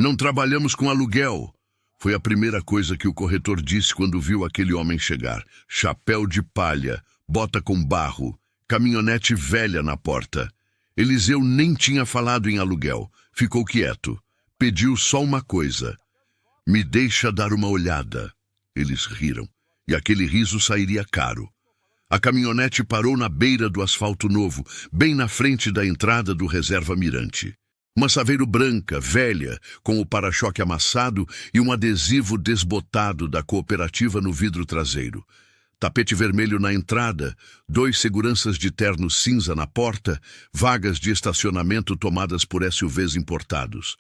Não trabalhamos com aluguel. Foi a primeira coisa que o corretor disse quando viu aquele homem chegar. Chapéu de palha, bota com barro, caminhonete velha na porta. Eliseu nem tinha falado em aluguel. Ficou quieto. Pediu só uma coisa. Me deixa dar uma olhada. Eles riram, e aquele riso sairia caro. A caminhonete parou na beira do asfalto novo, bem na frente da entrada do Reserva Mirante. Uma Saveiro branca, velha, com o para-choque amassado e um adesivo desbotado da cooperativa no vidro traseiro. Tapete vermelho na entrada, 2 seguranças de terno cinza na porta, vagas de estacionamento tomadas por SUVs importados.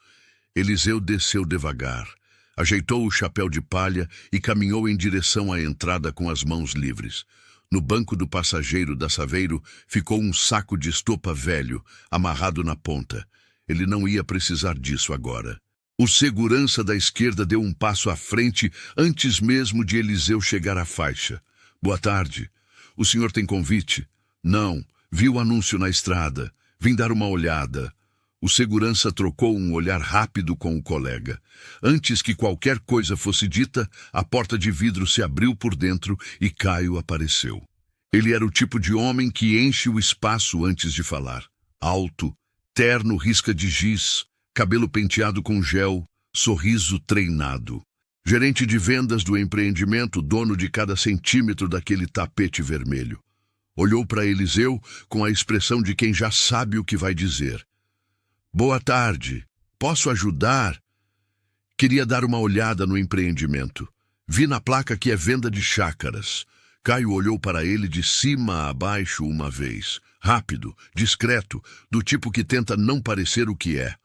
Eliseu desceu devagar, ajeitou o chapéu de palha e caminhou em direção à entrada com as mãos livres. No banco do passageiro da Saveiro ficou um saco de estopa velho, amarrado na ponta. Ele não ia precisar disso agora. O segurança da esquerda deu um passo à frente antes mesmo de Eliseu chegar à faixa. Boa tarde. O senhor tem convite? Não. Vi o anúncio na estrada. Vim dar uma olhada. O segurança trocou um olhar rápido com o colega. Antes que qualquer coisa fosse dita, a porta de vidro se abriu por dentro e Caio apareceu. Ele era o tipo de homem que enche o espaço antes de falar. Alto, terno risca de giz, cabelo penteado com gel, sorriso treinado. Gerente de vendas do empreendimento, dono de cada centímetro daquele tapete vermelho. Olhou para Eliseu com a expressão de quem já sabe o que vai dizer. Boa tarde. Posso ajudar? Queria dar uma olhada no empreendimento. Vi na placa que é venda de chácaras. Caio olhou para ele de cima a baixo uma vez. Rápido, discreto, do tipo que tenta não parecer o que é.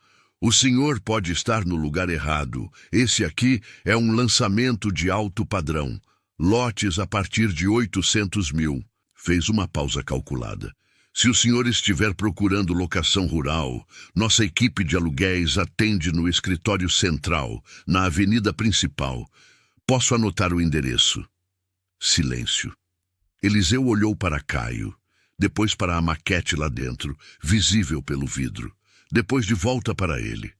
O senhor pode estar no lugar errado. Esse aqui é um lançamento de alto padrão. Lotes a partir de 800 mil. Fez uma pausa calculada. Se o senhor estiver procurando locação rural, nossa equipe de aluguéis atende no escritório central, na avenida principal. Posso anotar o endereço? Silêncio. Eliseu olhou para Caio, depois para a maquete lá dentro, visível pelo vidro. Depois de volta para ele.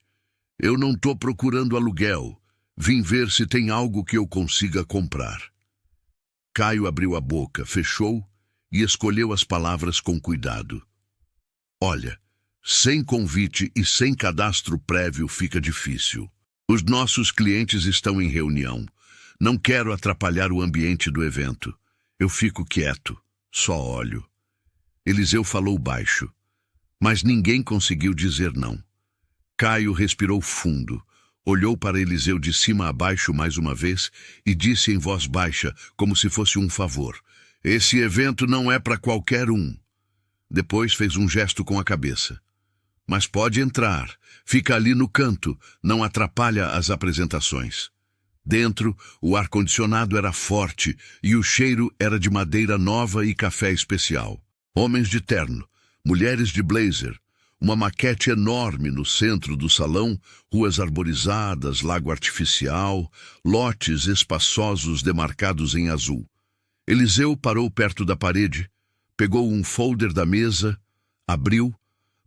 Eu não estou procurando aluguel. Vim ver se tem algo que eu consiga comprar. Caio abriu a boca, fechou e escolheu as palavras com cuidado. Olha, sem convite e sem cadastro prévio fica difícil. Os nossos clientes estão em reunião. Não quero atrapalhar o ambiente do evento. Eu fico quieto, só olho. Eliseu falou baixo, mas ninguém conseguiu dizer não. Caio respirou fundo, olhou para Eliseu de cima a baixo mais uma vez e disse em voz baixa, como se fosse um favor. Esse evento não é para qualquer um. Depois fez um gesto com a cabeça. Mas pode entrar, fica ali no canto, não atrapalha as apresentações. Dentro, o ar-condicionado era forte e o cheiro era de madeira nova e café especial. Homens de terno, mulheres de blazer, uma maquete enorme no centro do salão, ruas arborizadas, lago artificial, lotes espaçosos demarcados em azul. Eliseu parou perto da parede, pegou um folder da mesa, abriu,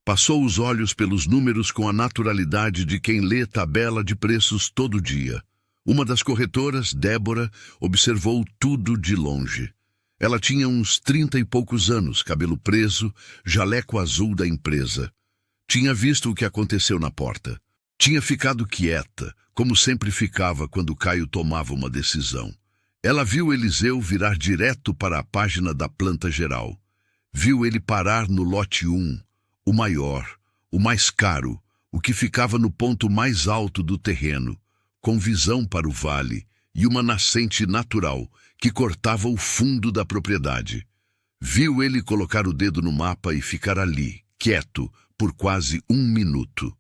passou os olhos pelos números com a naturalidade de quem lê tabela de preços todo dia. Uma das corretoras, Débora, observou tudo de longe. Ela tinha uns 30 e poucos anos, cabelo preso, jaleco azul da empresa. Tinha visto o que aconteceu na porta. Tinha ficado quieta, como sempre ficava quando Caio tomava uma decisão. Ela viu Eliseu virar direto para a página da planta geral. Viu ele parar no lote 1, o maior, o mais caro, o que ficava no ponto mais alto do terreno, com visão para o vale e uma nascente natural que cortava o fundo da propriedade. Viu ele colocar o dedo no mapa e ficar ali, quieto, por quase 1 minuto.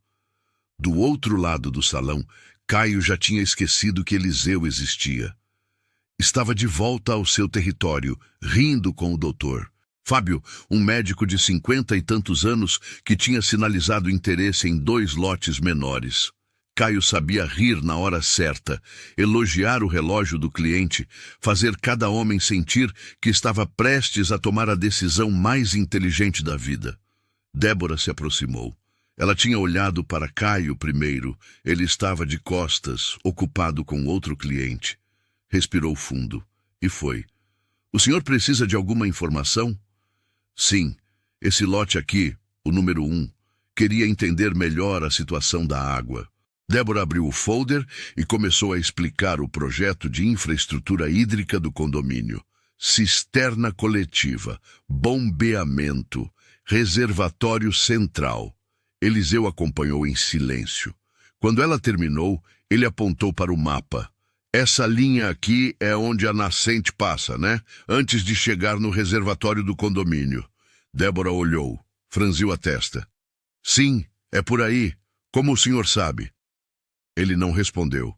Do outro lado do salão, Caio já tinha esquecido que Eliseu existia. Estava de volta ao seu território, rindo com o doutor. Fábio, um médico de 50 e tantos anos que tinha sinalizado interesse em 2 lotes menores. Caio sabia rir na hora certa, elogiar o relógio do cliente, fazer cada homem sentir que estava prestes a tomar a decisão mais inteligente da vida. Débora se aproximou. Ela tinha olhado para Caio primeiro. Ele estava de costas, ocupado com outro cliente. Respirou fundo e foi. O senhor precisa de alguma informação? Sim, esse lote aqui, o número 1, queria entender melhor a situação da água. Débora abriu o folder e começou a explicar o projeto de infraestrutura hídrica do condomínio. Cisterna coletiva, bombeamento, reservatório central. Eliseu acompanhou em silêncio. Quando ela terminou, ele apontou para o mapa. Essa linha aqui é onde a nascente passa, né? Antes de chegar no reservatório do condomínio. Débora olhou, franziu a testa. Sim, é por aí. Como o senhor sabe? Ele não respondeu.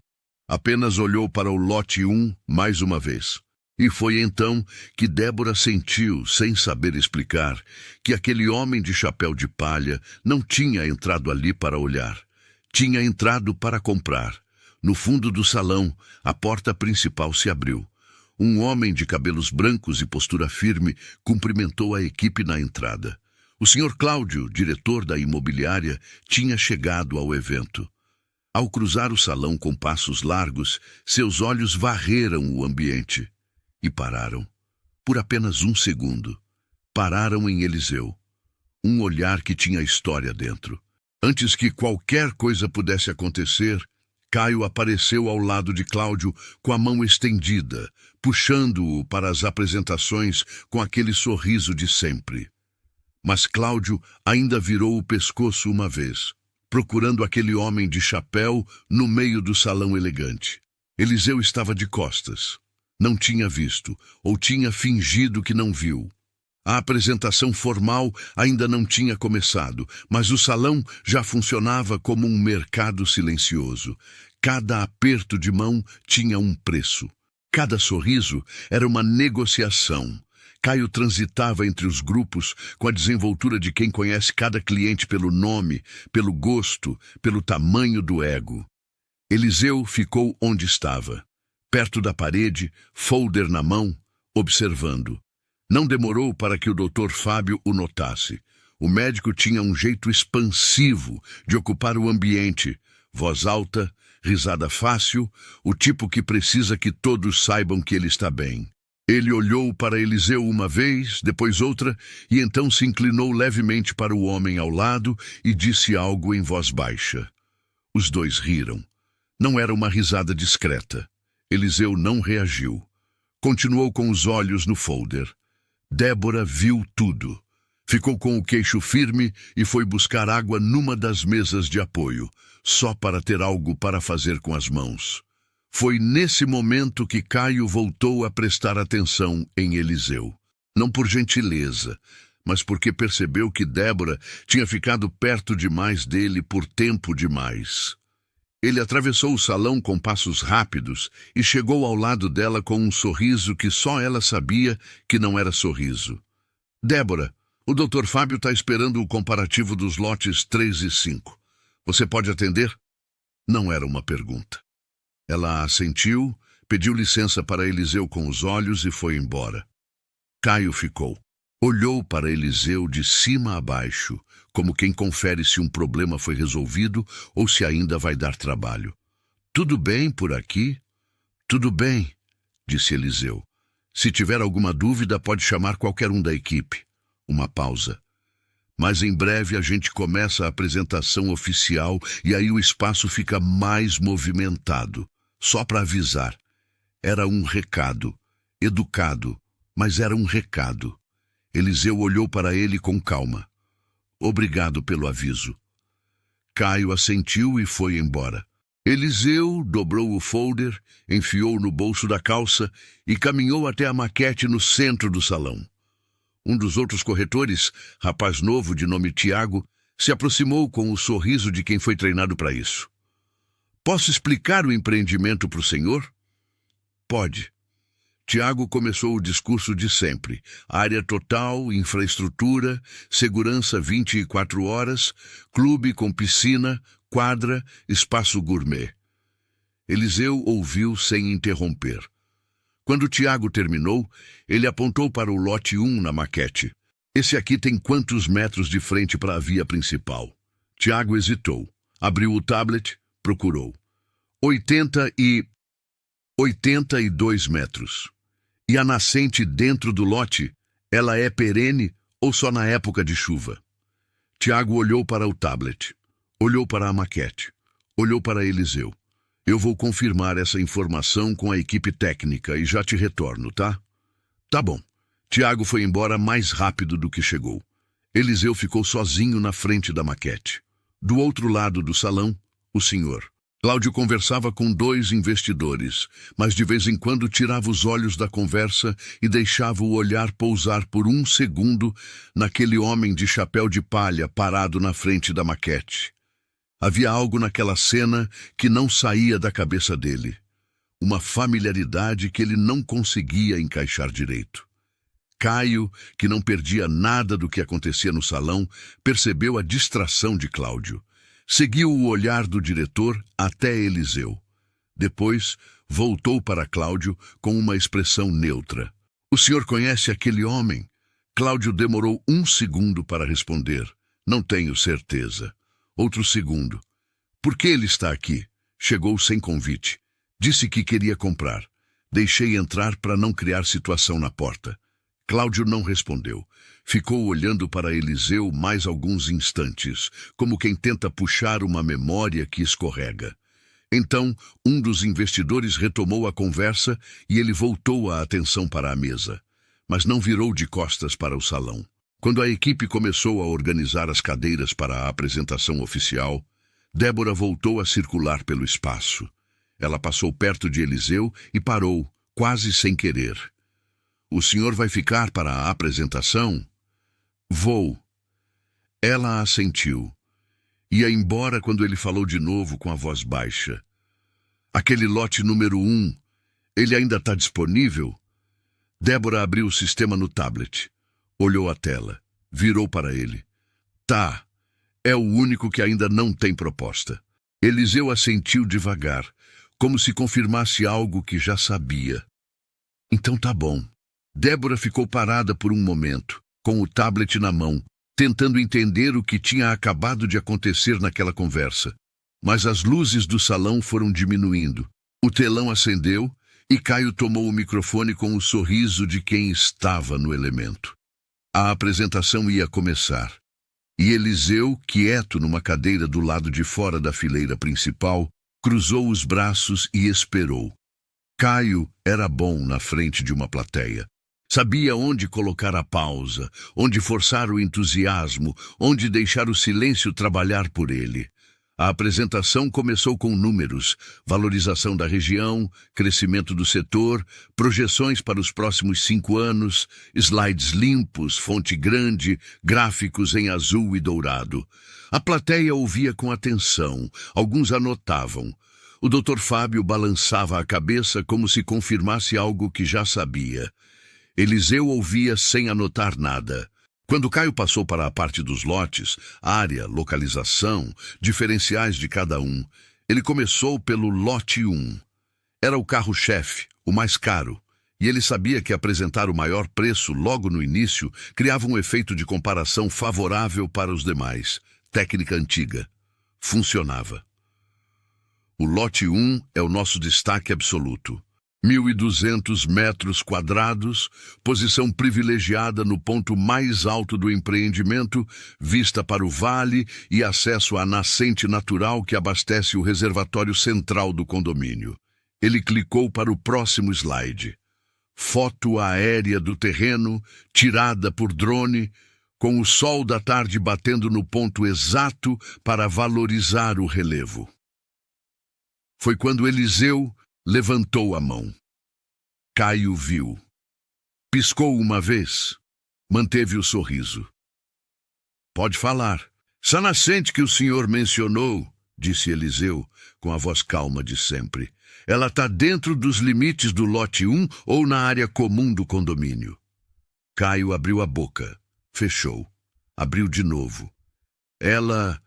Apenas olhou para o lote 1 mais uma vez. E foi então que Débora sentiu, sem saber explicar, que aquele homem de chapéu de palha não tinha entrado ali para olhar. Tinha entrado para comprar. No fundo do salão, a porta principal se abriu. Um homem de cabelos brancos e postura firme cumprimentou a equipe na entrada. O senhor Cláudio, diretor da imobiliária, tinha chegado ao evento. Ao cruzar o salão com passos largos, seus olhos varreram o ambiente. E pararam. Por apenas um segundo. Pararam em Eliseu. Um olhar que tinha história dentro. Antes que qualquer coisa pudesse acontecer, Caio apareceu ao lado de Cláudio com a mão estendida, puxando-o para as apresentações com aquele sorriso de sempre. Mas Cláudio ainda virou o pescoço uma vez, procurando aquele homem de chapéu no meio do salão elegante. Eliseu estava de costas. Não tinha visto, ou tinha fingido que não viu. A apresentação formal ainda não tinha começado, mas o salão já funcionava como um mercado silencioso. Cada aperto de mão tinha um preço. Cada sorriso era uma negociação. Caio transitava entre os grupos com a desenvoltura de quem conhece cada cliente pelo nome, pelo gosto, pelo tamanho do ego. Eliseu ficou onde estava, perto da parede, folder na mão, observando. Não demorou para que o Dr. Fábio o notasse. O médico tinha um jeito expansivo de ocupar o ambiente. Voz alta, risada fácil, o tipo que precisa que todos saibam que ele está bem. Ele olhou para Eliseu uma vez, depois outra, e então se inclinou levemente para o homem ao lado e disse algo em voz baixa. Os dois riram. Não era uma risada discreta. Eliseu não reagiu. Continuou com os olhos no folder. Débora viu tudo. Ficou com o queixo firme e foi buscar água numa das mesas de apoio, só para ter algo para fazer com as mãos. Foi nesse momento que Caio voltou a prestar atenção em Eliseu. Não por gentileza, mas porque percebeu que Débora tinha ficado perto demais dele por tempo demais. Ele atravessou o salão com passos rápidos e chegou ao lado dela com um sorriso que só ela sabia que não era sorriso. Débora, o Dr. Fábio está esperando o comparativo dos lotes 3 e 5. Você pode atender? Não era uma pergunta. Ela assentiu, pediu licença para Eliseu com os olhos e foi embora. Caio ficou. Olhou para Eliseu de cima a baixo, como quem confere se um problema foi resolvido ou se ainda vai dar trabalho. Tudo bem por aqui? Tudo bem, disse Eliseu. Se tiver alguma dúvida, pode chamar qualquer um da equipe. Uma pausa. Mas em breve a gente começa a apresentação oficial e aí o espaço fica mais movimentado. Só para avisar. Era um recado. Educado, mas era um recado. Eliseu olhou para ele com calma. Obrigado pelo aviso. Caio assentiu e foi embora. Eliseu dobrou o folder, enfiou no bolso da calça e caminhou até a maquete no centro do salão. Um dos outros corretores, rapaz novo de nome Tiago, se aproximou com o sorriso de quem foi treinado para isso. Posso explicar o empreendimento para o senhor? Pode. Tiago começou o discurso de sempre. Área total, infraestrutura, segurança 24 horas, clube com piscina, quadra, espaço gourmet. Eliseu ouviu sem interromper. Quando Tiago terminou, ele apontou para o lote 1 na maquete. Esse aqui tem quantos metros de frente para a via principal? Tiago hesitou. Abriu o tablet, procurou. 82 metros. E a nascente dentro do lote, ela é perene ou só na época de chuva? Tiago olhou para o tablet, olhou para a maquete, olhou para Eliseu. Eu vou confirmar essa informação com a equipe técnica e já te retorno, tá? Tá bom. Tiago foi embora mais rápido do que chegou. Eliseu ficou sozinho na frente da maquete. Do outro lado do salão, o senhor. Cláudio conversava com 2 investidores, mas de vez em quando tirava os olhos da conversa e deixava o olhar pousar por 1 segundo naquele homem de chapéu de palha parado na frente da maquete. Havia algo naquela cena que não saía da cabeça dele. Uma familiaridade que ele não conseguia encaixar direito. Caio, que não perdia nada do que acontecia no salão, percebeu a distração de Cláudio. Seguiu o olhar do diretor até Eliseu. Depois, voltou para Cláudio com uma expressão neutra. O senhor conhece aquele homem? Cláudio demorou 1 segundo para responder. Não tenho certeza. Outro segundo. Por que ele está aqui? Chegou sem convite. Disse que queria comprar. Deixei entrar para não criar situação na porta. Cláudio não respondeu. Ficou olhando para Eliseu mais alguns instantes, como quem tenta puxar uma memória que escorrega. Então, um dos investidores retomou a conversa e ele voltou a atenção para a mesa, mas não virou de costas para o salão. Quando a equipe começou a organizar as cadeiras para a apresentação oficial, Débora voltou a circular pelo espaço. Ela passou perto de Eliseu e parou, quase sem querer. O senhor vai ficar para a apresentação? Vou. Ela assentiu. Ia embora quando ele falou de novo com a voz baixa. Aquele lote número 1, ele ainda está disponível? Débora abriu o sistema no tablet. Olhou a tela. Virou para ele. Tá. É o único que ainda não tem proposta. Eliseu assentiu devagar, como se confirmasse algo que já sabia. Então tá bom. Débora ficou parada por um momento, com o tablet na mão, tentando entender o que tinha acabado de acontecer naquela conversa. Mas as luzes do salão foram diminuindo. O telão acendeu e Caio tomou o microfone com o sorriso de quem estava no elemento. A apresentação ia começar. E Eliseu, quieto numa cadeira do lado de fora da fileira principal, cruzou os braços e esperou. Caio era bom na frente de uma plateia. Sabia onde colocar a pausa, onde forçar o entusiasmo, onde deixar o silêncio trabalhar por ele. A apresentação começou com números, valorização da região, crescimento do setor, projeções para os próximos 5 anos, slides limpos, fonte grande, gráficos em azul e dourado. A plateia ouvia com atenção, alguns anotavam. O Dr. Fábio balançava a cabeça como se confirmasse algo que já sabia. Eliseu ouvia sem anotar nada. Quando Caio passou para a parte dos lotes, área, localização, diferenciais de cada um, ele começou pelo lote 1. Era o carro-chefe, o mais caro, e ele sabia que apresentar o maior preço logo no início criava um efeito de comparação favorável para os demais. Técnica antiga. Funcionava. O lote 1 é o nosso destaque absoluto. 1.200 metros quadrados, posição privilegiada no ponto mais alto do empreendimento, vista para o vale e acesso à nascente natural que abastece o reservatório central do condomínio. Ele clicou para o próximo slide. Foto aérea do terreno, tirada por drone, com o sol da tarde batendo no ponto exato para valorizar o relevo. Foi quando Eliseu levantou a mão. Caio viu. Piscou uma vez. Manteve o sorriso. Pode falar. Essa nascente que o senhor mencionou, disse Eliseu, com a voz calma de sempre. Ela está dentro dos limites do lote 1 ou na área comum do condomínio? Caio abriu a boca. Fechou. Abriu de novo. Ela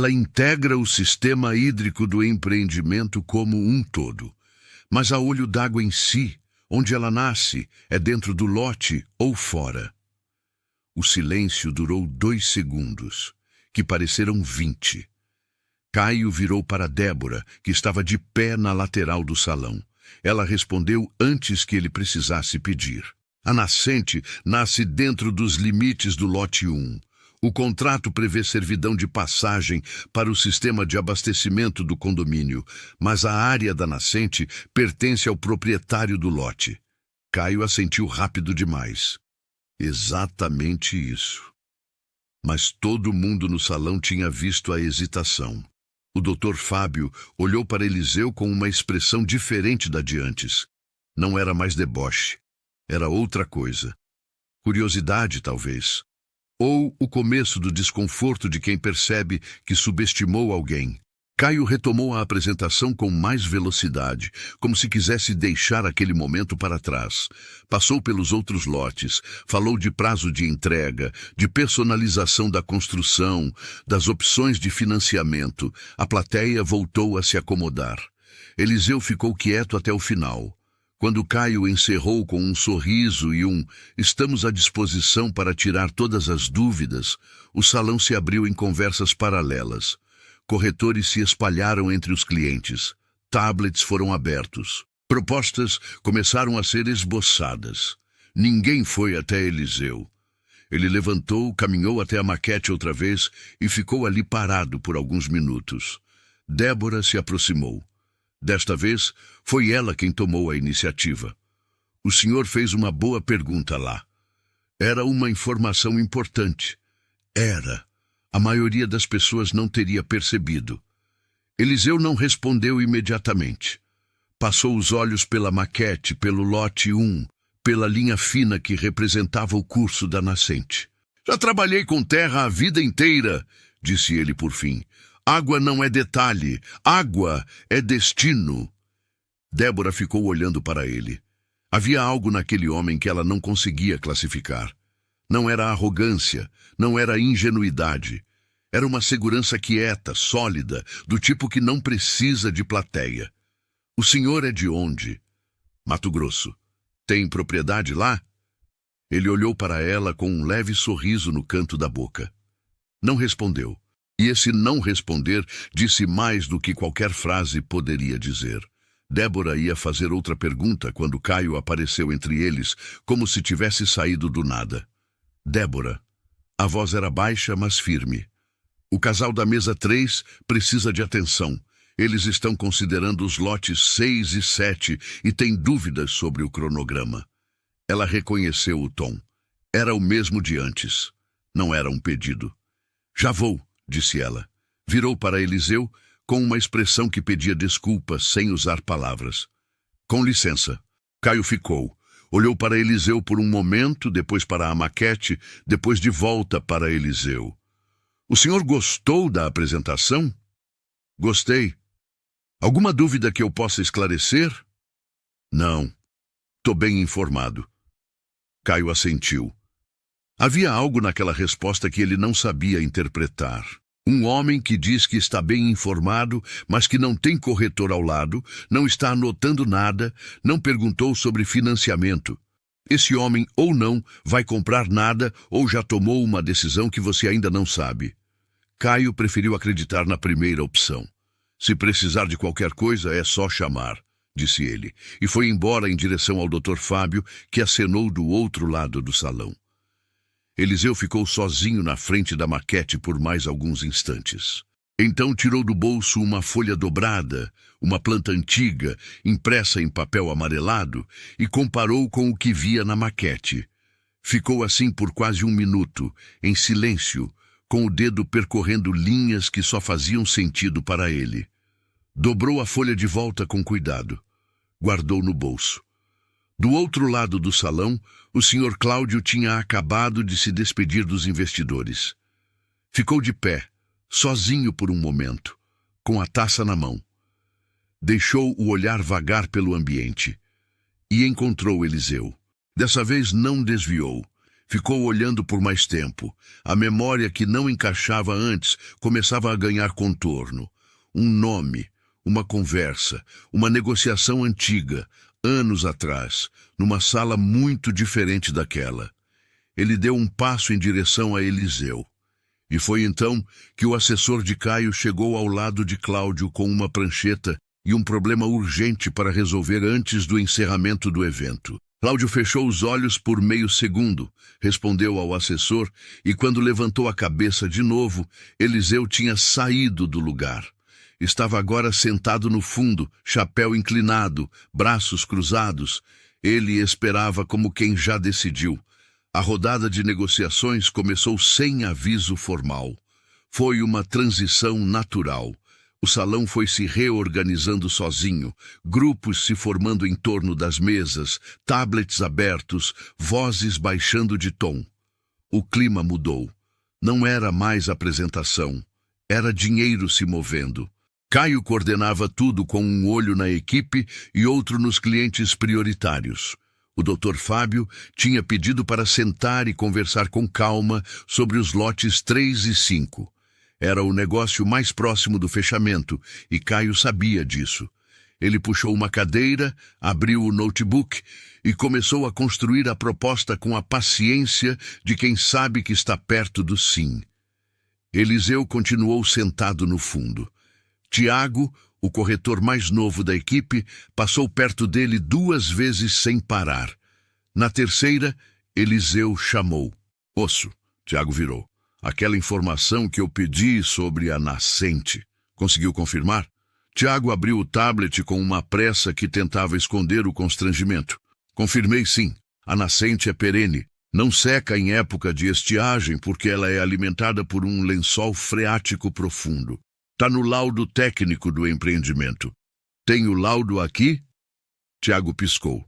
integra o sistema hídrico do empreendimento como um todo. Mas a olho d'água em si, onde ela nasce, é dentro do lote ou fora. O silêncio durou 2 segundos. que pareceram 20. Caio virou para Débora, que estava de pé na lateral do salão. Ela respondeu antes que ele precisasse pedir. A nascente nasce dentro dos limites do lote 1. O contrato prevê servidão de passagem para o sistema de abastecimento do condomínio, mas a área da nascente pertence ao proprietário do lote. Caio assentiu rápido demais. Exatamente isso. Mas todo mundo no salão tinha visto a hesitação. O Dr. Fábio olhou para Eliseu com uma expressão diferente da de antes. Não era mais deboche. Era outra coisa. Curiosidade, talvez. Ou o começo do desconforto de quem percebe que subestimou alguém. Caio retomou a apresentação com mais velocidade, como se quisesse deixar aquele momento para trás. Passou pelos outros lotes, falou de prazo de entrega, de personalização da construção, das opções de financiamento. A plateia voltou a se acomodar. Eliseu ficou quieto até o final. Quando Caio encerrou com um sorriso e "estamos à disposição para tirar todas as dúvidas", o salão se abriu em conversas paralelas. Corretores se espalharam entre os clientes. Tablets foram abertos. Propostas começaram a ser esboçadas. Ninguém foi até Eliseu. Ele levantou, caminhou até a maquete outra vez e ficou ali parado por alguns minutos. Débora se aproximou. Desta vez, foi ela quem tomou a iniciativa. O senhor fez uma boa pergunta lá. Era uma informação importante. Era. A maioria das pessoas não teria percebido. Eliseu não respondeu imediatamente. Passou os olhos pela maquete, pelo lote 1, pela linha fina que representava o curso da nascente. "Já trabalhei com terra a vida inteira", disse ele por fim. "Água não é detalhe, água é destino." Débora ficou olhando para ele. Havia algo naquele homem que ela não conseguia classificar. Não era arrogância, não era ingenuidade. Era uma segurança quieta, sólida, do tipo que não precisa de plateia. "O senhor é de onde?" "Mato Grosso." "Tem propriedade lá?" Ele olhou para ela com um leve sorriso no canto da boca. Não respondeu. E esse não responder disse mais do que qualquer frase poderia dizer. Débora ia fazer outra pergunta quando Caio apareceu entre eles, como se tivesse saído do nada. "Débora." A voz era baixa, mas firme. "O casal da mesa 3 precisa de atenção. Eles estão considerando os lotes 6 e 7 e têm dúvidas sobre o cronograma." Ela reconheceu o tom. Era o mesmo de antes. Não era um pedido. "Já vou", disse ela. Virou para Eliseu com uma expressão que pedia desculpas sem usar palavras. "Com licença." Caio ficou. Olhou para Eliseu por um momento, depois para a maquete, depois de volta para Eliseu. "O senhor gostou da apresentação?" "Gostei." "Alguma dúvida que eu possa esclarecer?" "Não. Estou bem informado." Caio assentiu. Havia algo naquela resposta que ele não sabia interpretar. Um homem que diz que está bem informado, mas que não tem corretor ao lado, não está anotando nada, não perguntou sobre financiamento. Esse homem ou não vai comprar nada ou já tomou uma decisão que você ainda não sabe. Caio preferiu acreditar na primeira opção. "Se precisar de qualquer coisa, é só chamar", disse ele, e foi embora em direção ao Dr. Fábio, que acenou do outro lado do salão. Eliseu ficou sozinho na frente da maquete por mais alguns instantes. Então tirou do bolso uma folha dobrada, uma planta antiga, impressa em papel amarelado, e comparou com o que via na maquete. Ficou assim por quase um minuto, em silêncio, com o dedo percorrendo linhas que só faziam sentido para ele. Dobrou a folha de volta com cuidado. Guardou no bolso. Do outro lado do salão, o Sr. Cláudio tinha acabado de se despedir dos investidores. Ficou de pé, sozinho por um momento, com a taça na mão. Deixou o olhar vagar pelo ambiente e encontrou Eliseu. Dessa vez não desviou. Ficou olhando por mais tempo. A memória que não encaixava antes começava a ganhar contorno. Um nome, uma conversa, uma negociação antiga, anos atrás, numa sala muito diferente daquela. Ele deu um passo em direção a Eliseu. E foi então que o assessor de Caio chegou ao lado de Cláudio com uma prancheta e um problema urgente para resolver antes do encerramento do evento. Cláudio fechou os olhos por meio segundo, respondeu ao assessor e, quando levantou a cabeça de novo, Eliseu tinha saído do lugar. Estava agora sentado no fundo, chapéu inclinado, braços cruzados. Ele esperava como quem já decidiu. A rodada de negociações começou sem aviso formal. Foi uma transição natural. O salão foi se reorganizando sozinho, grupos se formando em torno das mesas, tablets abertos, vozes baixando de tom. O clima mudou. Não era mais apresentação, era dinheiro se movendo. Caio coordenava tudo com um olho na equipe e outro nos clientes prioritários. O Dr. Fábio tinha pedido para sentar e conversar com calma sobre os lotes 3 e 5. Era o negócio mais próximo do fechamento, e Caio sabia disso. Ele puxou uma cadeira, abriu o notebook e começou a construir a proposta com a paciência de quem sabe que está perto do sim. Eliseu continuou sentado no fundo. Tiago, o corretor mais novo da equipe, passou perto dele 2 vezes sem parar. Na terceira, Eliseu chamou. Osso, Tiago virou. Aquela informação que eu pedi sobre a nascente. Conseguiu confirmar? Tiago abriu o tablet com uma pressa que tentava esconder o constrangimento. Confirmei sim. A nascente é perene. Não seca em época de estiagem porque ela é alimentada por um lençol freático profundo. Está no laudo técnico do empreendimento. Tem o laudo aqui? Tiago piscou.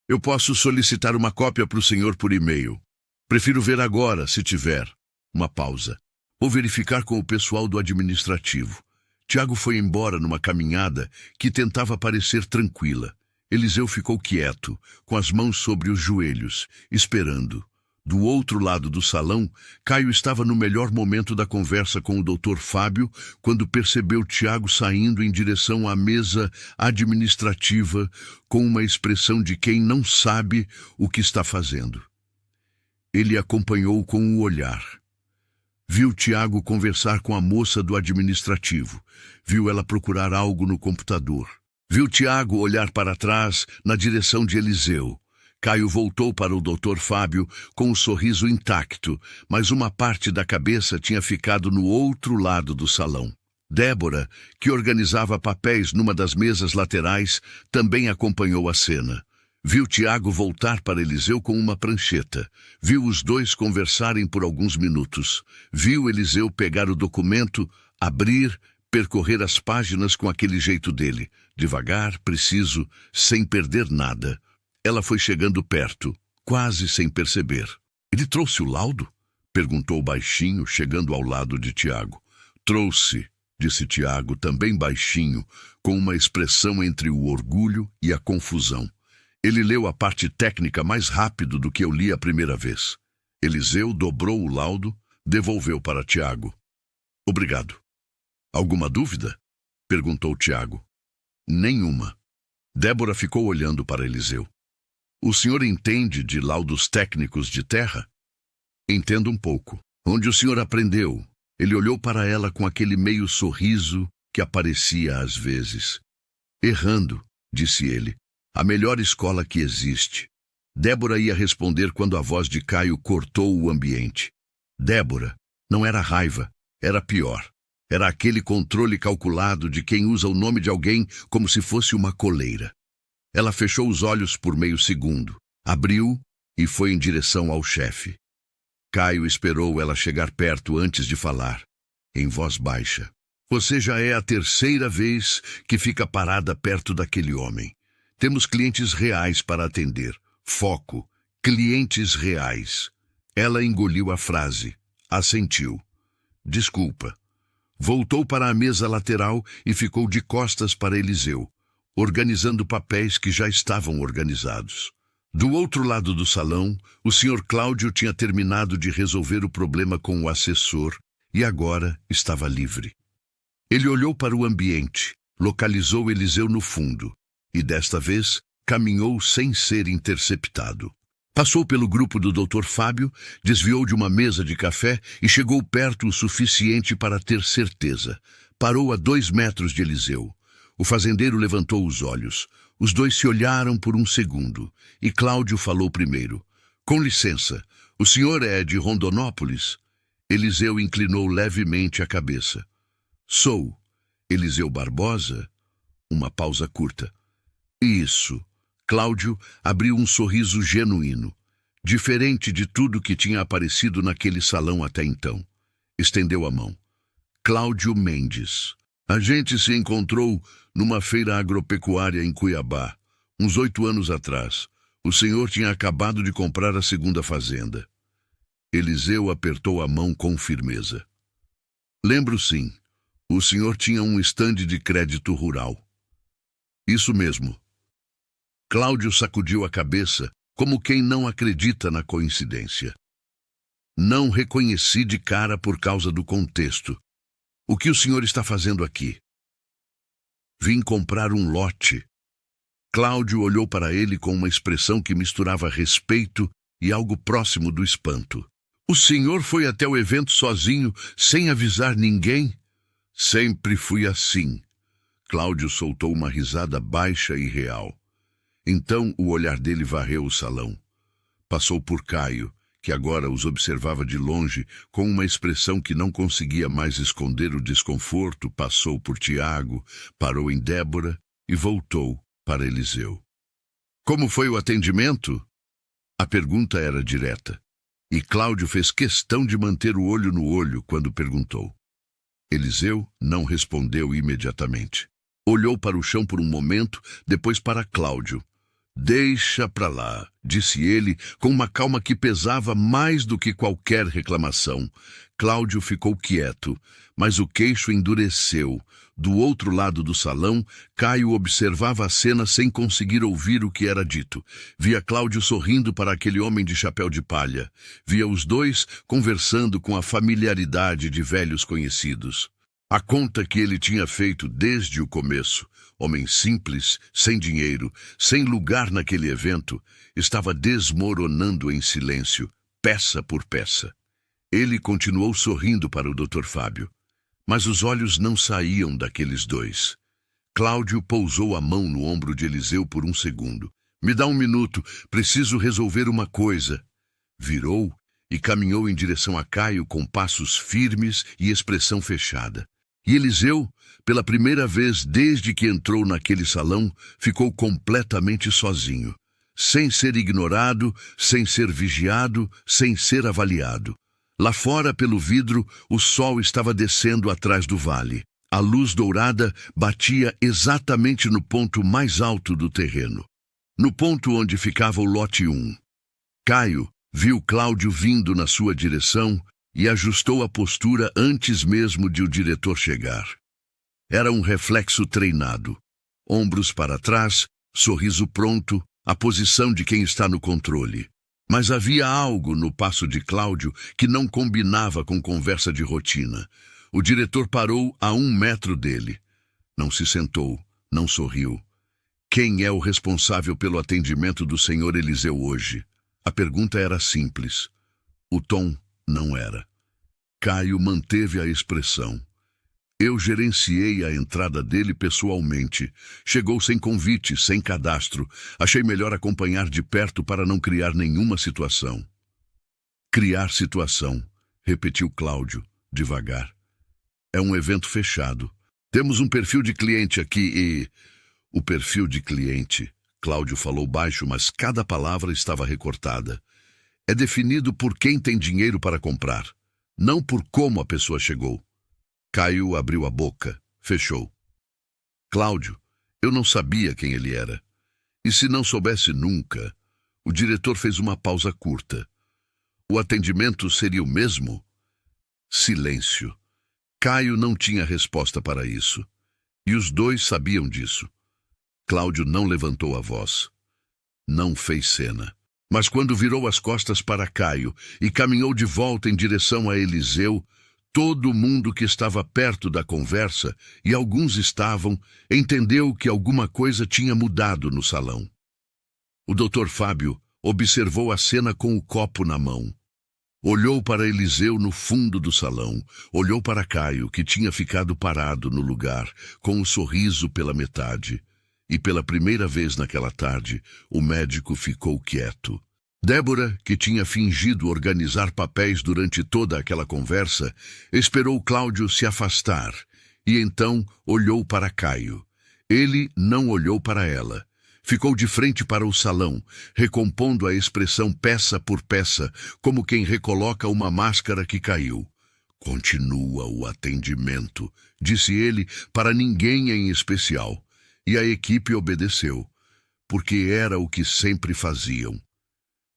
Eu posso solicitar uma cópia para o senhor por e-mail. Prefiro ver agora, se tiver. Uma pausa. Vou verificar com o pessoal do administrativo. Tiago foi embora numa caminhada que tentava parecer tranquila. Eliseu ficou quieto, com as mãos sobre os joelhos, esperando. Do outro lado do salão, Caio estava no melhor momento da conversa com o Dr. Fábio quando percebeu Tiago saindo em direção à mesa administrativa com uma expressão de quem não sabe o que está fazendo. Ele acompanhou com o olhar. Viu Tiago conversar com a moça do administrativo. Viu ela procurar algo no computador. Viu Tiago olhar para trás na direção de Eliseu. Caio voltou para o Dr. Fábio com o sorriso intacto, mas uma parte da cabeça tinha ficado no outro lado do salão. Débora, que organizava papéis numa das mesas laterais, também acompanhou a cena. Viu Tiago voltar para Eliseu com uma prancheta. Viu os dois conversarem por alguns minutos. Viu Eliseu pegar o documento, abrir, percorrer as páginas com aquele jeito dele, devagar, preciso, sem perder nada. Ela foi chegando perto, quase sem perceber. Ele trouxe o laudo? Perguntou baixinho, chegando ao lado de Tiago. Trouxe, disse Tiago, também baixinho, com uma expressão entre o orgulho e a confusão. Ele leu a parte técnica mais rápido do que eu li a primeira vez. Eliseu dobrou o laudo, devolveu para Tiago. Obrigado. Alguma dúvida? Perguntou Tiago. Nenhuma. Débora ficou olhando para Eliseu. O senhor entende de laudos técnicos de terra? Entendo um pouco. Onde o senhor aprendeu? Ele olhou para ela com aquele meio sorriso que aparecia às vezes. Errando, disse ele. A melhor escola que existe. Débora ia responder quando a voz de Caio cortou o ambiente. Débora, não era raiva, era pior. Era aquele controle calculado de quem usa o nome de alguém como se fosse uma coleira. Ela fechou os olhos por meio segundo, abriu e foi em direção ao chefe. Caio esperou ela chegar perto antes de falar, em voz baixa. Você já é a 3ª vez que fica parada perto daquele homem. Temos clientes reais para atender. Foco. Clientes reais. Ela engoliu a frase. Assentiu. Desculpa. Voltou para a mesa lateral e ficou de costas para Eliseu, organizando papéis que já estavam organizados. Do outro lado do salão, o Sr. Cláudio tinha terminado de resolver o problema com o assessor e agora estava livre. Ele olhou para o ambiente, localizou Eliseu no fundo e, desta vez, caminhou sem ser interceptado. Passou pelo grupo do Dr. Fábio, desviou de uma mesa de café e chegou perto o suficiente para ter certeza. Parou a 2 metros de Eliseu. O fazendeiro levantou os olhos. Os dois se olharam por um segundo, e Cláudio falou primeiro. Com licença, o senhor é de Rondonópolis? Eliseu inclinou levemente a cabeça. Sou. Eliseu Barbosa? Uma pausa curta. Isso. Cláudio abriu um sorriso genuíno, diferente de tudo que tinha aparecido naquele salão até então. Estendeu a mão. Cláudio Mendes. A gente se encontrou numa feira agropecuária em Cuiabá, uns 8 anos atrás. O senhor tinha acabado de comprar a 2ª fazenda. Eliseu apertou a mão com firmeza. Lembro sim. O senhor tinha um estande de crédito rural. Isso mesmo. Cláudio sacudiu a cabeça, como quem não acredita na coincidência. Não reconheci de cara por causa do contexto. O que o senhor está fazendo aqui? Vim comprar um lote. Cláudio olhou para ele com uma expressão que misturava respeito e algo próximo do espanto. O senhor foi até o evento sozinho, sem avisar ninguém? Sempre fui assim. Cláudio soltou uma risada baixa e real. Então o olhar dele varreu o salão. Passou por Caio, que agora os observava de longe, com uma expressão que não conseguia mais esconder o desconforto, passou por Tiago, parou em Débora e voltou para Eliseu. Como foi o atendimento? A pergunta era direta, e Cláudio fez questão de manter o olho no olho quando perguntou. Eliseu não respondeu imediatamente. Olhou para o chão por um momento, depois para Cláudio. Deixa pra lá, disse ele, com uma calma que pesava mais do que qualquer reclamação. Cláudio ficou quieto, mas o queixo endureceu. Do outro lado do salão, Caio observava a cena sem conseguir ouvir o que era dito. Via Cláudio sorrindo para aquele homem de chapéu de palha. Via os dois conversando com a familiaridade de velhos conhecidos. A conta que ele tinha feito desde o começo, homem simples, sem dinheiro, sem lugar naquele evento, estava desmoronando em silêncio, peça por peça. Ele continuou sorrindo para o Dr. Fábio, mas os olhos não saíam daqueles dois. Cláudio pousou a mão no ombro de Eliseu por um segundo. Me dá um minuto, preciso resolver uma coisa. Virou e caminhou em direção a Caio com passos firmes e expressão fechada. E Eliseu, pela primeira vez desde que entrou naquele salão, ficou completamente sozinho, sem ser ignorado, sem ser vigiado, sem ser avaliado. Lá fora, pelo vidro, o sol estava descendo atrás do vale. A luz dourada batia exatamente no ponto mais alto do terreno, no ponto onde ficava o lote 1. Caio viu Cláudio vindo na sua direção e ajustou a postura antes mesmo de o diretor chegar. Era um reflexo treinado. Ombros para trás, sorriso pronto, a posição de quem está no controle. Mas havia algo no passo de Cláudio que não combinava com conversa de rotina. O diretor parou a 1 metro dele. Não se sentou, não sorriu. Quem é o responsável pelo atendimento do senhor Eliseu hoje? A pergunta era simples. O tom não era. Caio manteve a expressão. Eu gerenciei a entrada dele pessoalmente. Chegou sem convite, sem cadastro. Achei melhor acompanhar de perto para não criar nenhuma situação. Criar situação, repetiu Cláudio, devagar. É um evento fechado. Temos um perfil de cliente aqui e... O perfil de cliente, Cláudio falou baixo, mas cada palavra estava recortada. É definido por quem tem dinheiro para comprar, não por como a pessoa chegou. Caio abriu a boca, fechou. Cláudio, eu não sabia quem ele era. E se não soubesse nunca, o diretor fez uma pausa curta. O atendimento seria o mesmo? Silêncio. Caio não tinha resposta para isso. E os dois sabiam disso. Cláudio não levantou a voz. Não fez cena. Mas quando virou as costas para Caio e caminhou de volta em direção a Eliseu, todo mundo que estava perto da conversa, e alguns estavam, entendeu que alguma coisa tinha mudado no salão. O Dr. Fábio observou a cena com o copo na mão. Olhou para Eliseu no fundo do salão, olhou para Caio, que tinha ficado parado no lugar, com o sorriso pela metade. E pela primeira vez naquela tarde, o médico ficou quieto. Débora, que tinha fingido organizar papéis durante toda aquela conversa, esperou Cláudio se afastar e então olhou para Caio. Ele não olhou para ela. Ficou de frente para o salão, recompondo a expressão peça por peça, como quem recoloca uma máscara que caiu. Continua o atendimento, disse ele para ninguém em especial. E a equipe obedeceu, porque era o que sempre faziam.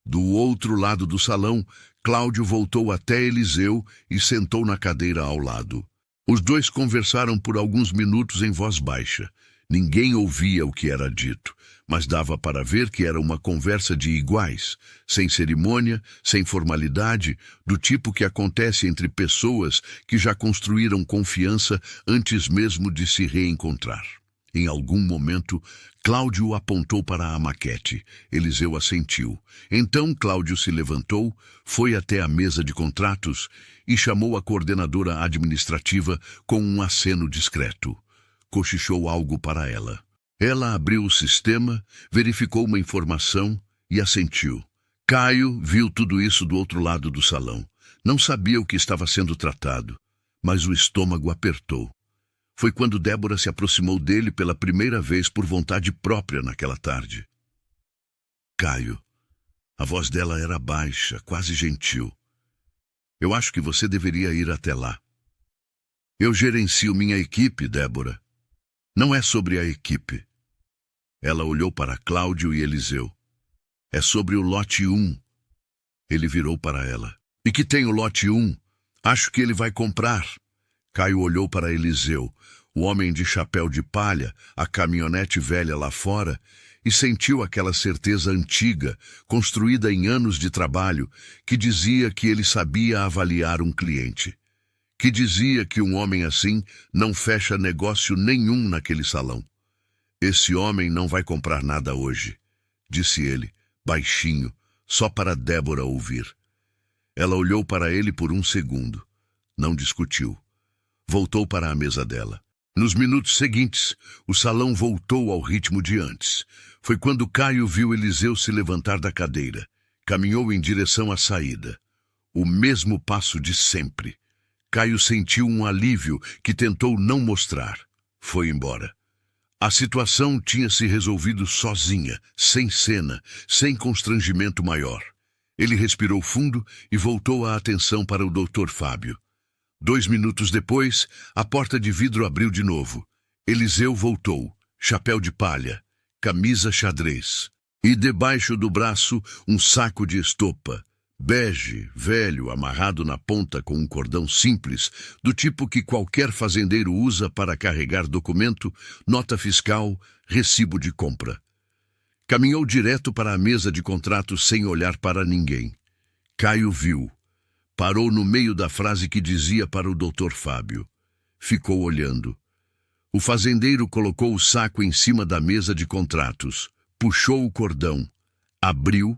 Do outro lado do salão, Cláudio voltou até Eliseu e sentou na cadeira ao lado. Os dois conversaram por alguns minutos em voz baixa. Ninguém ouvia o que era dito, mas dava para ver que era uma conversa de iguais, sem cerimônia, sem formalidade, do tipo que acontece entre pessoas que já construíram confiança antes mesmo de se reencontrar. Em algum momento, Cláudio apontou para a maquete. Eliseu assentiu. Então Cláudio se levantou, foi até a mesa de contratos e chamou a coordenadora administrativa com um aceno discreto. Cochichou algo para ela. Ela abriu o sistema, verificou uma informação e assentiu. Caio viu tudo isso do outro lado do salão. Não sabia o que estava sendo tratado, mas o estômago apertou. Foi quando Débora se aproximou dele pela primeira vez por vontade própria naquela tarde. Caio. A voz dela era baixa, quase gentil. Eu acho que você deveria ir até lá. Eu gerencio minha equipe, Débora. Não é sobre a equipe. Ela olhou para Cláudio e Eliseu. É sobre o lote 1. Ele virou para ela. E que tem o lote 1? Acho que ele vai comprar. Caio olhou para Eliseu, o homem de chapéu de palha, a caminhonete velha lá fora, e sentiu aquela certeza antiga, construída em anos de trabalho, que dizia que ele sabia avaliar um cliente. Que dizia que um homem assim não fecha negócio nenhum naquele salão. Esse homem não vai comprar nada hoje, disse ele, baixinho, só para Débora ouvir. Ela olhou para ele por um segundo. Não discutiu. Voltou para a mesa dela. Nos minutos seguintes, o salão voltou ao ritmo de antes. Foi quando Caio viu Eliseu se levantar da cadeira. Caminhou em direção à saída. O mesmo passo de sempre. Caio sentiu um alívio que tentou não mostrar. Foi embora. A situação tinha se resolvido sozinha, sem cena, sem constrangimento maior. Ele respirou fundo e voltou a atenção para o Dr. Fábio. 2 minutos depois, a porta de vidro abriu de novo. Eliseu voltou, chapéu de palha, camisa xadrez, e debaixo do braço um saco de estopa, bege, velho, amarrado na ponta com um cordão simples, do tipo que qualquer fazendeiro usa para carregar documento, nota fiscal, recibo de compra. Caminhou direto para a mesa de contratos sem olhar para ninguém. Caio viu. Parou no meio da frase que dizia para o Dr. Fábio. Ficou olhando. O fazendeiro colocou o saco em cima da mesa de contratos, puxou o cordão, abriu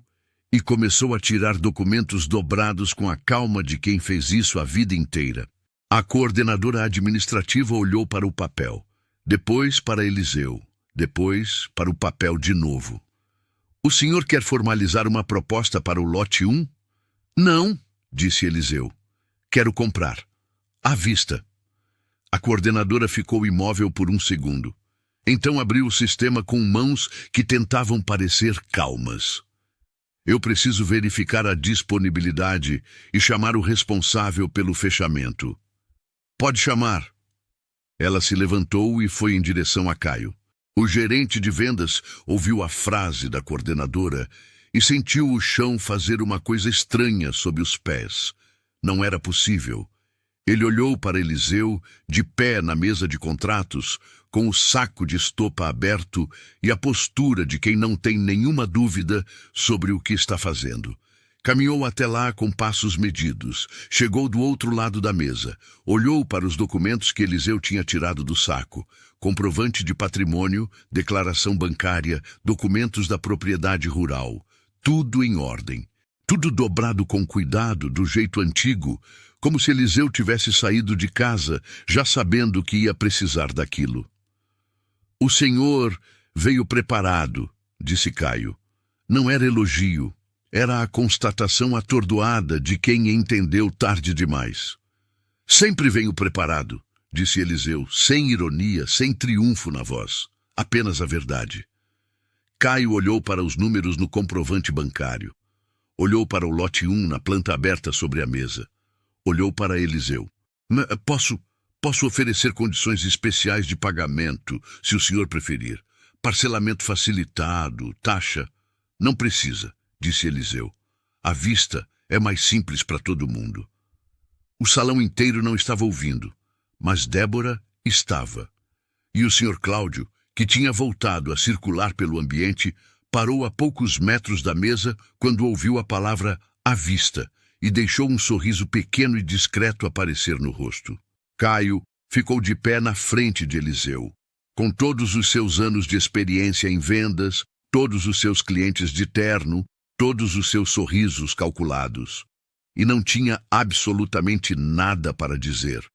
e começou a tirar documentos dobrados com a calma de quem fez isso a vida inteira. A coordenadora administrativa olhou para o papel, depois para Eliseu, depois para o papel de novo. O senhor quer formalizar uma proposta para o lote 1? Não, disse Eliseu. Quero comprar. À vista. A coordenadora ficou imóvel por um segundo. Então abriu o sistema com mãos que tentavam parecer calmas. Eu preciso verificar a disponibilidade e chamar o responsável pelo fechamento. Pode chamar. Ela se levantou e foi em direção a Caio. O gerente de vendas ouviu a frase da coordenadora e sentiu o chão fazer uma coisa estranha sob os pés. Não era possível. Ele olhou para Eliseu, de pé na mesa de contratos, com o saco de estopa aberto e a postura de quem não tem nenhuma dúvida sobre o que está fazendo. Caminhou até lá com passos medidos, chegou do outro lado da mesa, olhou para os documentos que Eliseu tinha tirado do saco, comprovante de patrimônio, declaração bancária, documentos da propriedade rural. Tudo em ordem. Tudo dobrado com cuidado, do jeito antigo, como se Eliseu tivesse saído de casa, já sabendo que ia precisar daquilo. O Senhor veio preparado, disse Caio. Não era elogio, era a constatação atordoada de quem entendeu tarde demais. Sempre venho preparado, disse Eliseu, sem ironia, sem triunfo na voz, apenas a verdade. Caio olhou para os números no comprovante bancário. Olhou para o lote 1 na planta aberta sobre a mesa. Olhou para Eliseu. Posso oferecer condições especiais de pagamento, se o senhor preferir. Parcelamento facilitado, taxa. Não precisa, disse Eliseu. À vista é mais simples para todo mundo. O salão inteiro não estava ouvindo, mas Débora estava. E o Sr. Cláudio, que tinha voltado a circular pelo ambiente, parou a poucos metros da mesa quando ouviu a palavra à vista e deixou um sorriso pequeno e discreto aparecer no rosto. Caio ficou de pé na frente de Eliseu. Com todos os seus anos de experiência em vendas, todos os seus clientes de terno, todos os seus sorrisos calculados. E não tinha absolutamente nada para dizer.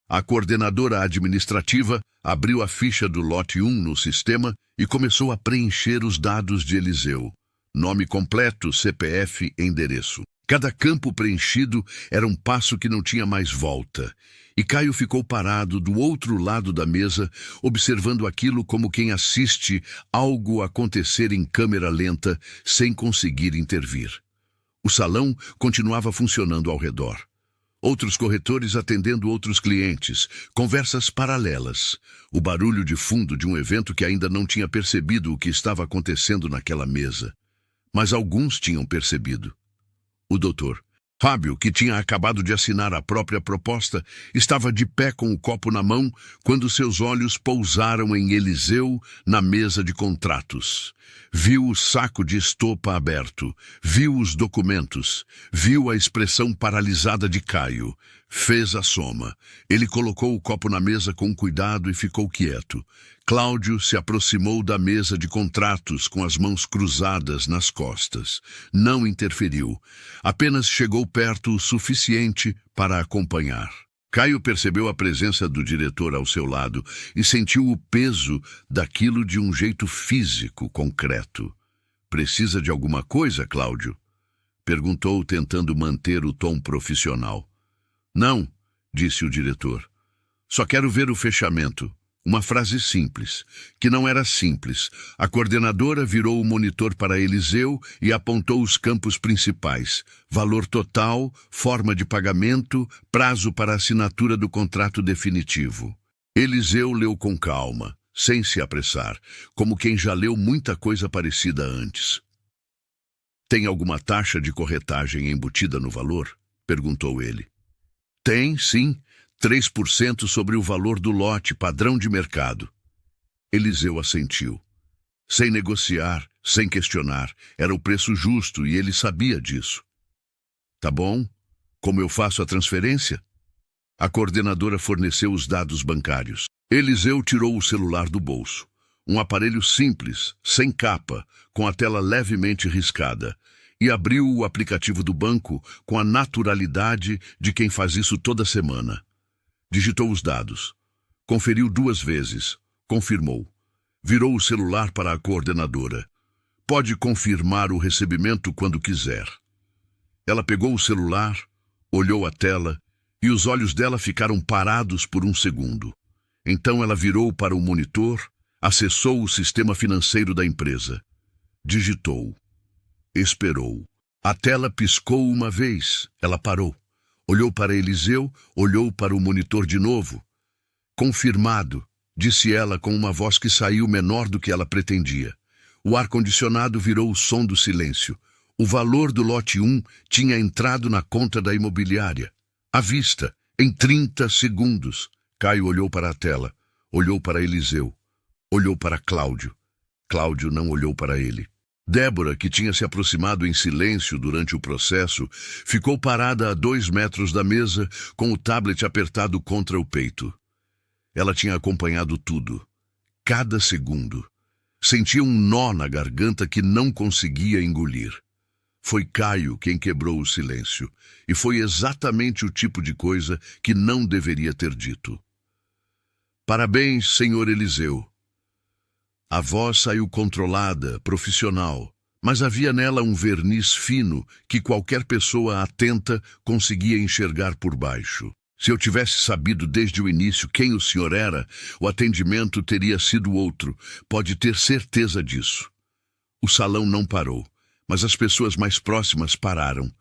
A coordenadora administrativa abriu a ficha do lote 1 no sistema e começou a preencher os dados de Eliseu. Nome completo, CPF, endereço. Cada campo preenchido era um passo que não tinha mais volta. E Caio ficou parado do outro lado da mesa, observando aquilo como quem assiste algo acontecer em câmera lenta, sem conseguir intervir. O salão continuava funcionando ao redor. Outros corretores atendendo outros clientes, conversas paralelas, o barulho de fundo de um evento que ainda não tinha percebido o que estava acontecendo naquela mesa. Mas alguns tinham percebido. O doutor Fábio, que tinha acabado de assinar a própria proposta, estava de pé com o copo na mão quando seus olhos pousaram em Eliseu na mesa de contratos. Viu o saco de estopa aberto, viu os documentos, viu a expressão paralisada de Caio. Fez a soma. Ele colocou o copo na mesa com cuidado e ficou quieto. Cláudio se aproximou da mesa de contratos com as mãos cruzadas nas costas. Não interferiu. Apenas chegou perto o suficiente para acompanhar. Caio percebeu a presença do diretor ao seu lado e sentiu o peso daquilo de um jeito físico, concreto. "Precisa de alguma coisa, Cláudio?" perguntou, tentando manter o tom profissional. "Não", disse o diretor. "Só quero ver o fechamento." Uma frase simples, que não era simples. A coordenadora virou o monitor para Eliseu e apontou os campos principais: valor total, forma de pagamento, prazo para assinatura do contrato definitivo. Eliseu leu com calma, sem se apressar, como quem já leu muita coisa parecida antes. "Tem alguma taxa de corretagem embutida no valor?" perguntou ele. "Tem, sim. 3% sobre o valor do lote, padrão de mercado." Eliseu assentiu. Sem negociar, sem questionar, era o preço justo e ele sabia disso. "Tá bom? Como eu faço a transferência?" A coordenadora forneceu os dados bancários. Eliseu tirou o celular do bolso. Um aparelho simples, sem capa, com a tela levemente riscada, e abriu o aplicativo do banco com a naturalidade de quem faz isso toda semana. Digitou os dados. Conferiu 2 vezes. Confirmou. Virou o celular para a coordenadora. "Pode confirmar o recebimento quando quiser." Ela pegou o celular, olhou a tela e os olhos dela ficaram parados por um segundo. Então ela virou para o monitor, acessou o sistema financeiro da empresa. Digitou. Esperou. A tela piscou uma vez. Ela parou. Olhou para Eliseu, olhou para o monitor de novo. "Confirmado", disse ela com uma voz que saiu menor do que ela pretendia. O ar-condicionado virou o som do silêncio. O valor do lote 1 tinha entrado na conta da imobiliária. À vista, em 30 segundos. Caio olhou para a tela, olhou para Eliseu, olhou para Cláudio. Cláudio não olhou para ele. Débora, que tinha se aproximado em silêncio durante o processo, ficou parada a 2 metros da mesa, com o tablet apertado contra o peito. Ela tinha acompanhado tudo, cada segundo. Sentia um nó na garganta que não conseguia engolir. Foi Caio quem quebrou o silêncio, e foi exatamente o tipo de coisa que não deveria ter dito. Parabéns, senhor Eliseu. A voz saiu controlada, profissional, mas havia nela um verniz fino que qualquer pessoa atenta conseguia enxergar por baixo. Se eu tivesse sabido desde o início quem o senhor era, o atendimento teria sido outro, pode ter certeza disso. O salão não parou, mas as pessoas mais próximas pararam.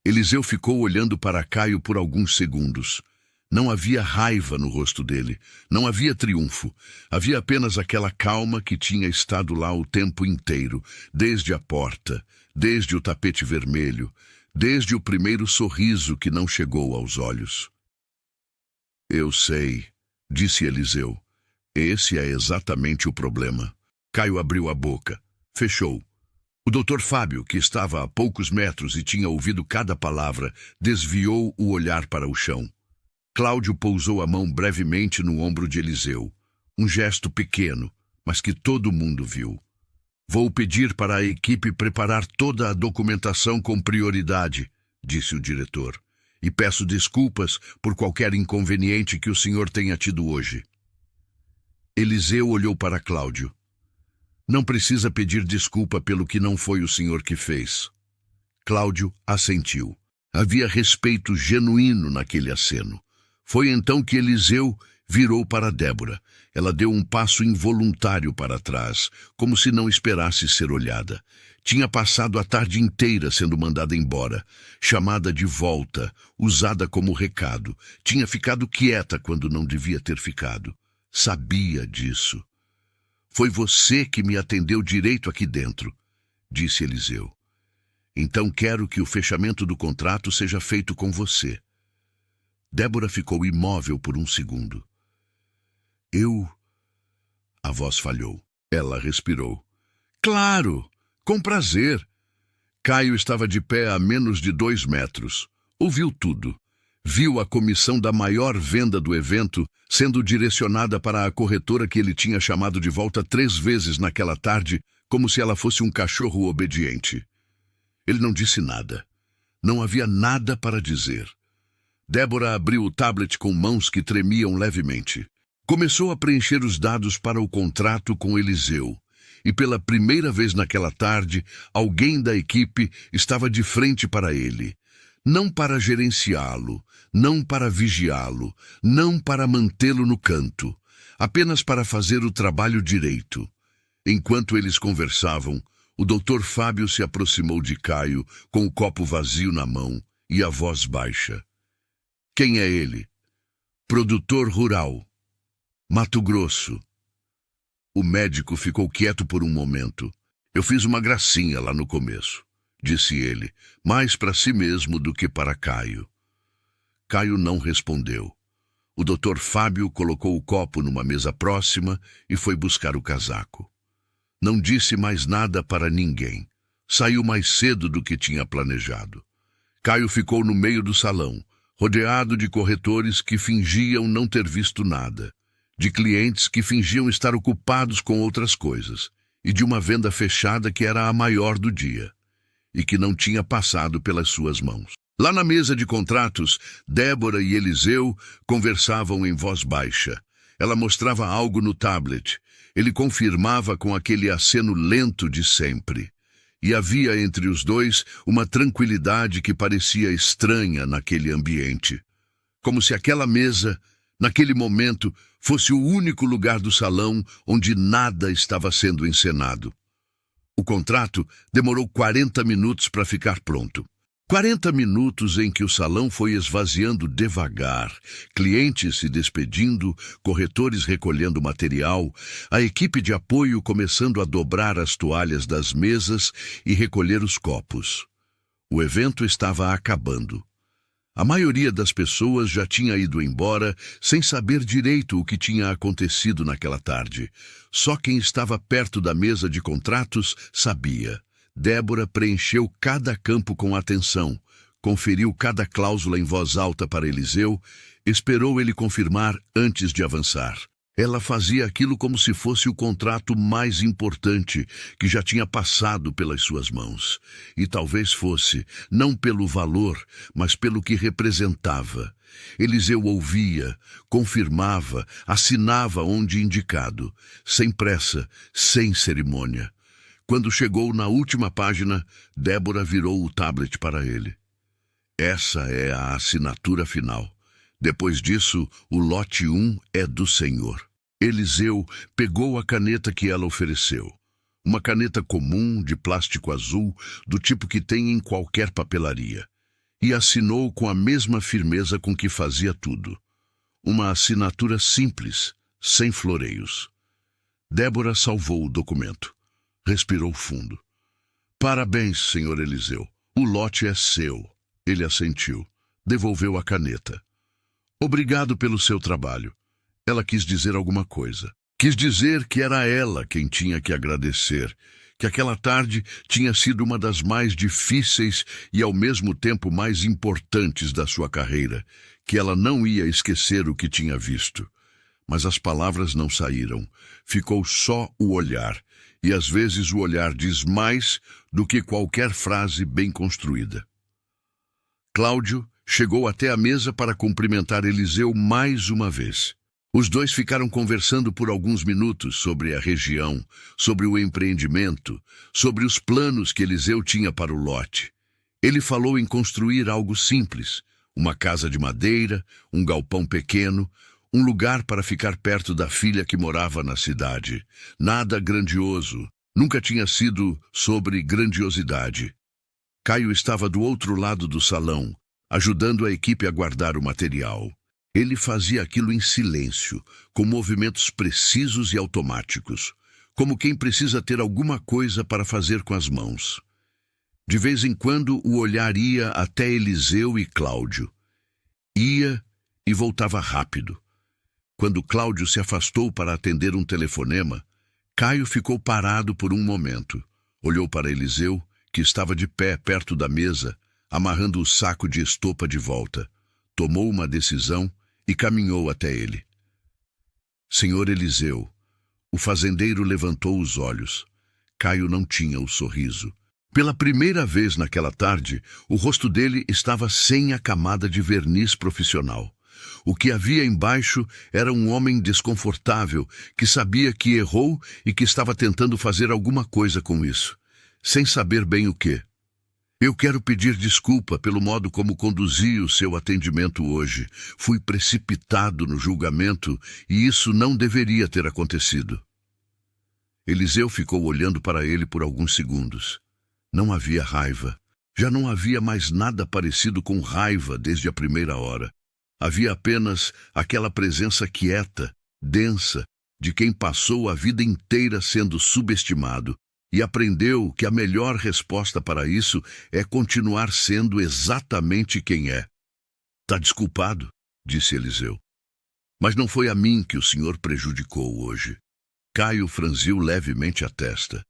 Eliseu ficou olhando para Caio por alguns segundos. Não havia raiva no rosto dele, não havia triunfo. Havia apenas aquela calma que tinha estado lá o tempo inteiro, desde a porta, desde o tapete vermelho, desde o primeiro sorriso que não chegou aos olhos. Eu sei, disse Eliseu. Esse é exatamente o problema. Caio abriu a boca. Fechou. O Dr. Fábio, que estava a poucos metros e tinha ouvido cada palavra, desviou o olhar para o chão. Cláudio pousou a mão brevemente no ombro de Eliseu. Um gesto pequeno, mas que todo mundo viu. Vou pedir para a equipe preparar toda a documentação com prioridade, disse o diretor. E peço desculpas por qualquer inconveniente que o senhor tenha tido hoje. Eliseu olhou para Cláudio. Não precisa pedir desculpa pelo que não foi o senhor que fez. Cláudio assentiu. Havia respeito genuíno naquele aceno. Foi então que Eliseu virou para Débora. Ela deu um passo involuntário para trás, como se não esperasse ser olhada. Tinha passado a tarde inteira sendo mandada embora, chamada de volta, usada como recado. Tinha ficado quieta quando não devia ter ficado. Sabia disso. Foi você que me atendeu direito aqui dentro, disse Eliseu. Então quero que o fechamento do contrato seja feito com você. Débora ficou imóvel por um segundo. A voz falhou. Ela respirou. Claro! Com prazer. Caio estava de pé a menos de 2 metros. Ouviu tudo. Viu a comissão da maior venda do evento sendo direcionada para a corretora que ele tinha chamado de volta 3 vezes naquela tarde, como se ela fosse um cachorro obediente. Ele não disse nada. Não havia nada para dizer. Débora abriu o tablet com mãos que tremiam levemente. Começou a preencher os dados para o contrato com Eliseu. E pela primeira vez naquela tarde, alguém da equipe estava de frente para ele. Não para gerenciá-lo, não para vigiá-lo, não para mantê-lo no canto, apenas para fazer o trabalho direito. Enquanto eles conversavam, o Dr. Fábio se aproximou de Caio com o copo vazio na mão e a voz baixa. Quem é ele? Produtor rural. Mato Grosso. O médico ficou quieto por um momento. Eu fiz uma gracinha lá no começo, disse ele, mais para si mesmo do que para Caio. Caio não respondeu. O Dr. Fábio colocou o copo numa mesa próxima e foi buscar o casaco. Não disse mais nada para ninguém. Saiu mais cedo do que tinha planejado. Caio ficou no meio do salão, rodeado de corretores que fingiam não ter visto nada, de clientes que fingiam estar ocupados com outras coisas, e de uma venda fechada que era a maior do dia, e que não tinha passado pelas suas mãos. Lá na mesa de contratos, Débora e Eliseu conversavam em voz baixa. Ela mostrava algo no tablet. Ele confirmava com aquele aceno lento de sempre. E havia entre os dois uma tranquilidade que parecia estranha naquele ambiente. Como se aquela mesa, naquele momento, fosse o único lugar do salão onde nada estava sendo encenado. O contrato demorou 40 minutos para ficar pronto. 40 minutos em que o salão foi esvaziando devagar, clientes se despedindo, corretores recolhendo material, a equipe de apoio começando a dobrar as toalhas das mesas e recolher os copos. O evento estava acabando. A maioria das pessoas já tinha ido embora sem saber direito o que tinha acontecido naquela tarde. Só quem estava perto da mesa de contratos sabia. Débora preencheu cada campo com atenção, conferiu cada cláusula em voz alta para Eliseu, esperou ele confirmar antes de avançar. Ela fazia aquilo como se fosse o contrato mais importante que já tinha passado pelas suas mãos. E talvez fosse, não pelo valor, mas pelo que representava. Eliseu ouvia, confirmava, assinava onde indicado, sem pressa, sem cerimônia. Quando chegou na última página, Débora virou o tablet para ele. Essa é a assinatura final. Depois disso, o lote 1 é do Senhor. Eliseu pegou a caneta que ela ofereceu. Uma caneta comum, de plástico azul, do tipo que tem em qualquer papelaria. E assinou com a mesma firmeza com que fazia tudo. Uma assinatura simples, sem floreios. Débora salvou o documento. Respirou fundo. Parabéns, senhor Eliseu. O lote é seu. Ele assentiu. Devolveu a caneta. Obrigado pelo seu trabalho. Ela quis dizer alguma coisa. Quis dizer que era ela quem tinha que agradecer, que aquela tarde tinha sido uma das mais difíceis e ao mesmo tempo mais importantes da sua carreira, que ela não ia esquecer o que tinha visto. Mas as palavras não saíram. Ficou só o olhar, e às vezes o olhar diz mais do que qualquer frase bem construída. Cláudio chegou até a mesa para cumprimentar Eliseu mais uma vez. Os dois ficaram conversando por alguns minutos sobre a região, sobre o empreendimento, sobre os planos que Eliseu tinha para o lote. Ele falou em construir algo simples, uma casa de madeira, um galpão pequeno, um lugar para ficar perto da filha que morava na cidade. Nada grandioso, nunca tinha sido sobre grandiosidade. Caio estava do outro lado do salão, ajudando a equipe a guardar o material. Ele fazia aquilo em silêncio, com movimentos precisos e automáticos, como quem precisa ter alguma coisa para fazer com as mãos. De vez em quando o olhar ia até Eliseu e Cláudio. Ia e voltava rápido. Quando Cláudio se afastou para atender um telefonema, Caio ficou parado por um momento. Olhou para Eliseu, que estava de pé perto da mesa, amarrando o saco de estopa de volta. Tomou uma decisão e caminhou até ele. Senhor Eliseu, o fazendeiro levantou os olhos. Caio não tinha o sorriso. Pela primeira vez naquela tarde, o rosto dele estava sem a camada de verniz profissional. O que havia embaixo era um homem desconfortável, que sabia que errou e que estava tentando fazer alguma coisa com isso, sem saber bem o quê. Eu quero pedir desculpa pelo modo como conduzi o seu atendimento hoje. Fui precipitado no julgamento e isso não deveria ter acontecido. Eliseu ficou olhando para ele por alguns segundos. Não havia raiva. Já não havia mais nada parecido com raiva desde a primeira hora. Havia apenas aquela presença quieta, densa, de quem passou a vida inteira sendo subestimado. E aprendeu que a melhor resposta para isso é continuar sendo exatamente quem é. Tá desculpado, disse Eliseu. Mas não foi a mim que o senhor prejudicou hoje. Caio franziu levemente a testa.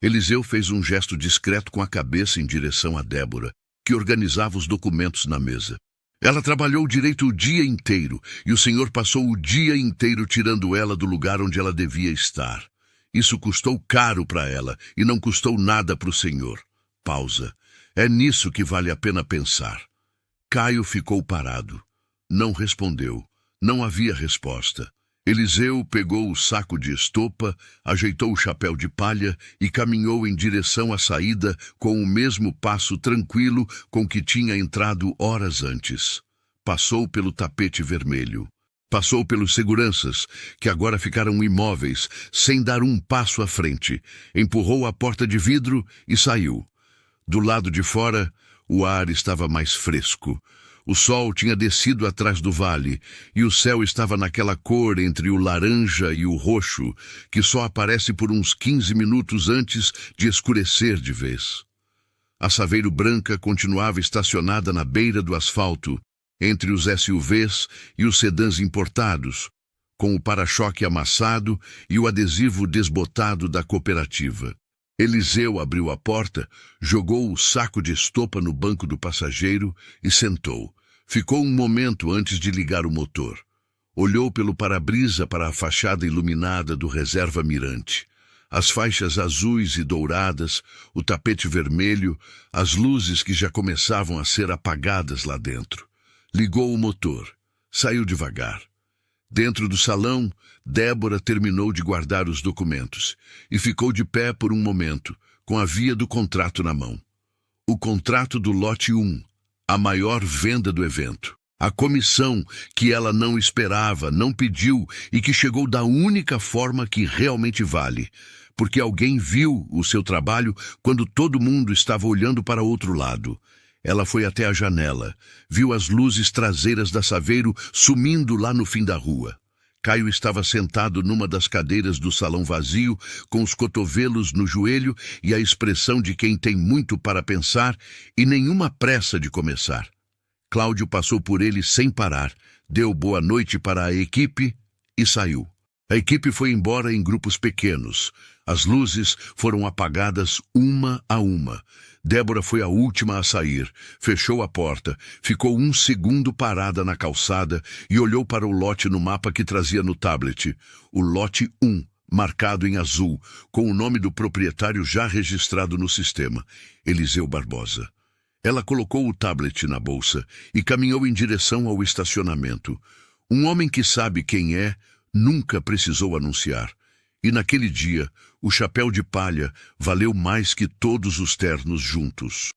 Eliseu fez um gesto discreto com a cabeça em direção a Débora, que organizava os documentos na mesa. Ela trabalhou direito o dia inteiro, e o senhor passou o dia inteiro tirando ela do lugar onde ela devia estar. Isso custou caro para ela e não custou nada para o senhor. Pausa. É nisso que vale a pena pensar. Caio ficou parado. Não respondeu. Não havia resposta. Eliseu pegou o saco de estopa, ajeitou o chapéu de palha e caminhou em direção à saída com o mesmo passo tranquilo com que tinha entrado horas antes. Passou pelo tapete vermelho. Passou pelos seguranças, que agora ficaram imóveis, sem dar um passo à frente. Empurrou a porta de vidro e saiu. Do lado de fora, o ar estava mais fresco. O sol tinha descido atrás do vale, e o céu estava naquela cor entre o laranja e o roxo, que só aparece por uns 15 minutos antes de escurecer de vez. A Saveiro branca continuava estacionada na beira do asfalto, entre os SUVs e os sedãs importados, com o para-choque amassado e o adesivo desbotado da cooperativa. Eliseu abriu a porta, jogou o saco de estopa no banco do passageiro e sentou. Ficou um momento antes de ligar o motor. Olhou pelo para-brisa para a fachada iluminada do Reserva Mirante. As faixas azuis e douradas, o tapete vermelho, as luzes que já começavam a ser apagadas lá dentro. Ligou o motor. Saiu devagar. Dentro do salão, Débora terminou de guardar os documentos e ficou de pé por um momento, com a via do contrato na mão. O contrato do lote 1, a maior venda do evento. A comissão que ela não esperava, não pediu e que chegou da única forma que realmente vale, porque alguém viu o seu trabalho quando todo mundo estava olhando para outro lado. Ela foi até a janela, viu as luzes traseiras da Saveiro sumindo lá no fim da rua. Caio estava sentado numa das cadeiras do salão vazio, com os cotovelos no joelho e a expressão de quem tem muito para pensar e nenhuma pressa de começar. Cláudio passou por ele sem parar, deu boa noite para a equipe e saiu. A equipe foi embora em grupos pequenos. As luzes foram apagadas uma a uma. Débora foi a última a sair, fechou a porta, ficou um segundo parada na calçada e olhou para o lote no mapa que trazia no tablet. O lote 1, marcado em azul, com o nome do proprietário já registrado no sistema, Eliseu Barbosa. Ela colocou o tablet na bolsa e caminhou em direção ao estacionamento. Um homem que sabe quem é nunca precisou anunciar. E naquele dia, o chapéu de palha valeu mais que todos os ternos juntos.